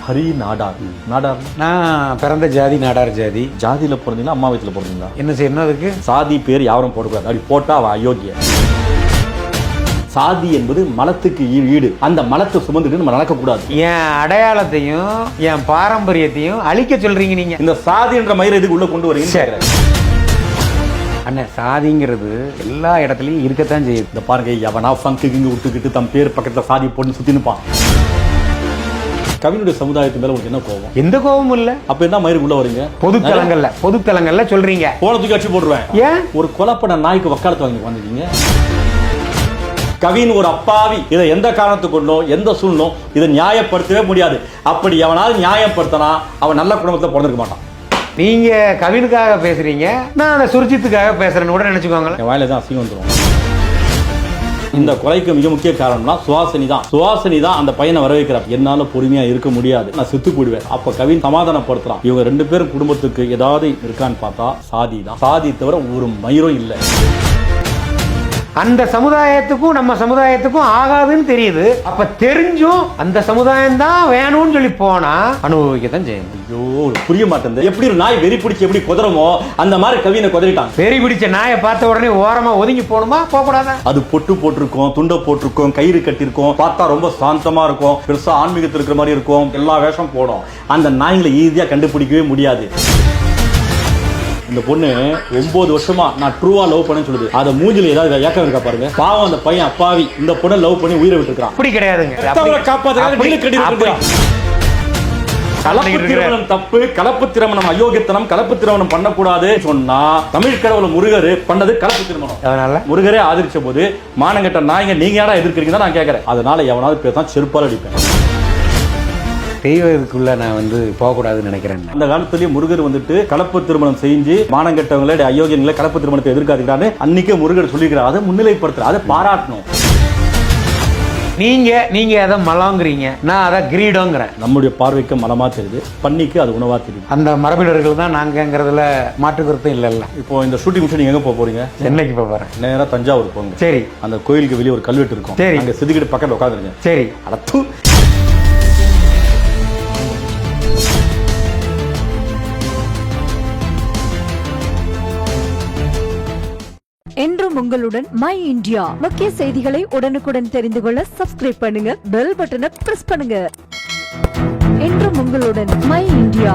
ஹரி நாடார். நாடார் நான் பிறந்த ஜாதி நாடார் ஜாதி. ஜாதியில பிறந்தீங்களா அம்மா வயித்துல பிறந்தீங்களா? என்ன செய்யணும் அதுக்கு? சாதி பேர் யாரும் போடக்கூடாது. அப்படி போட்டா அவ அயோக்கிய. சாதி என்பது மலத்துக்கு ஈடு. அந்த மலத்தை சுமந்துட்டு நம்ம நடக்கக்கூடாது. என் அடையாளத்தையும் என் பாரம்பரியத்தையும் அழிக்க சொல்றீங்க நீங்க. இந்த சாதி என்ற மயிரை இதுக்கு உள்ள கொண்டு வரீங்க. அண்ணன், சாதிங்கிறது எல்லா இடத்துலயும் இருக்கத்தான் செய்யுது. இந்த பாருங்க, எவனா ஃபங்கு இங்க விட்டுக்கிட்டு தம் பேர் பக்கத்துல சாதி போட்டு சுத்தி நிற்பான். கவினுடைய சமுதாயத்து மேல உங்களுக்கு என்ன கோபம்? எந்த கோபமும் இல்ல. அப்ப என்ன மயிருக்கு உள்ள வரீங்க? பொதுத்தலங்கள்ல சொல்றீங்க. போனதுக்கு அடிச்சு போடுவேன். ஏன் ஒரு கொலைப்பட நாய்க்கு வக்காலத்து வாங்கி வந்தீங்க? கவின் ஒரு அப்பாவி. இதை எந்த காரணத்துக்கு கொண்டோம், எந்த சூழ்நிலும் இதை நியாயப்படுத்தவே முடியாது. அப்படி எவனாவது நியாயப்படுத்தினா அவன் நல்ல குடும்பத்தில் பிறந்திருக்க மாட்டான். நீங்க கவினுக்காக பேசுறீங்க, நான் அந்த சுர்ஜித்துக்காக பேசுறேன்னு கூட நினைச்சுக்கோங்க. என் வாயில தான் அசிங்கம் வந்துடும். இந்த கொலைக்கு மிக முக்கிய காரணம்னா சுவாசினி தான் அந்த பையனை வர வைக்கிறார். என்னால பொறுமையா இருக்க முடியாது, நான் செத்து போடுவேன். அப்ப கவின் சமாதானப்படுத்துறான். இவங்க 2 பேரும் குடும்பத்துக்கு ஏதாவது இருக்கான்னு பார்த்தா சாதி தான். சாதி தவிர ஒரு மயிரும் இல்லை. அந்த சமுதாயத்துக்கும் நம்ம சமுதாயத்துக்கும் ஆகாதுன்னு தெரியுது. அப்ப தெரிஞ்சும் அந்த சமுதாயம் தான் வேணும்னு சொல்லி போனா அனுபவிக்கத்தான் செய்யணும். ஐயோ, புரிய மாட்டேங்குது. எப்படி ஒரு நாய் வெறி பிடிச்சி எப்படி குதறமோ அந்த மாதிரி கவினை குதறிட்டான். வெறி பிடிச்ச நாயை பார்த்த உடனே ஓரமா ஒதுங்கி போகணுமா, போக கூடாதா? அது பொட்டு போட்டிருக்கும், துண்டை போட்டிருக்கும், கயிறு கட்டிருக்கும், பார்த்தா ரொம்ப சாந்தமா இருக்கும், பெருசா ஆன்மீகத்தில் இருக்கிற மாதிரி இருக்கும், எல்லா வேஷம் போடும். அந்த நாய்களை ஈஸியா கண்டுபிடிக்கவே முடியாது. இந்த பொண்ணு 9 வருஷமா நான் ட்ரூவா லவ் பண்ணேன்னு சொல்லுது. அதை மூஞ்சில ஏதாவது ஏக்கம் இருக்கா பாருங்க. பாவம் அந்த பையன் அப்பாவி. இந்த பொண்ணை லவ் பண்ணி உயிரை விட்டுருக்கான். அப்படி கிடையாதுங்க. கலப்பு திருமணம் தப்பு, கலப்பு திருமணம் அயோக்கியத்தனம், கலப்பு திருமணம் பண்ணக்கூடாது சொன்னா தமிழ் கடவுள் முருகர் பண்ணது கலப்பு திருமணம். அதனால முருகரே ஆதரிச்ச போது மானங்கட்ட நாய்ங்க நீங்க யாரா எதிர்க்கிறீங்க நான் கேட்கறேன். அதனால எவனாவது பேச செருப்பால் அடிப்பேன். தெய்வத்துக்குள்ள நான் போகக்கூடாதுன்னு நினைக்கிறேன். அந்த காலத்திலேயே முருகர் கலப்பு திருமணம் செஞ்சு மானங்கட்டவங்கள அயோக்கியங்களை கலப்பு திருமணத்தை எதிர்க்காதுக்கிறாரு. அன்னைக்கே முருகர் சொல்லிக்கிறார். அதை முன்னிலைப்படுத்துற, அதை பாராட்டணும். நீங்க அதை மலங்கிறீங்க, நான் அதை கிரீடோங்கிறேன். நம்முடைய பார்வைக்கு மலமா தெரியுது, பண்ணிக்கு அது உணவா தெரியுது. அந்த மரபினர்கள் தான் நாங்கிறதுல மாற்று கருத்தும் இல்லைல்ல. இப்போ இந்த ஷூட்டிங் முடிச்சு நீங்க எங்க போறீங்க? சென்னைக்கு போறேன். நேரா தஞ்சாவூர் போங்க. சரி. அந்த கோயிலுக்கு வெளியே ஒரு கல்வெட்டு இருக்கும். சரி. அங்க செதுக்கிட்டு பக்கத்துல உட்காந்துருங்க. சரி. அடத்து. என்றும் உங்களுடன் மை இந்தியா. முக்கிய செய்திகளை உடனுக்குடன் தெரிந்து கொள்ள சப்ஸ்கிரைப் பண்ணுங்க, பெல் பட்டனை பிரஸ் பண்ணுங்க. என்றும் உங்களுடன் மை இந்தியா.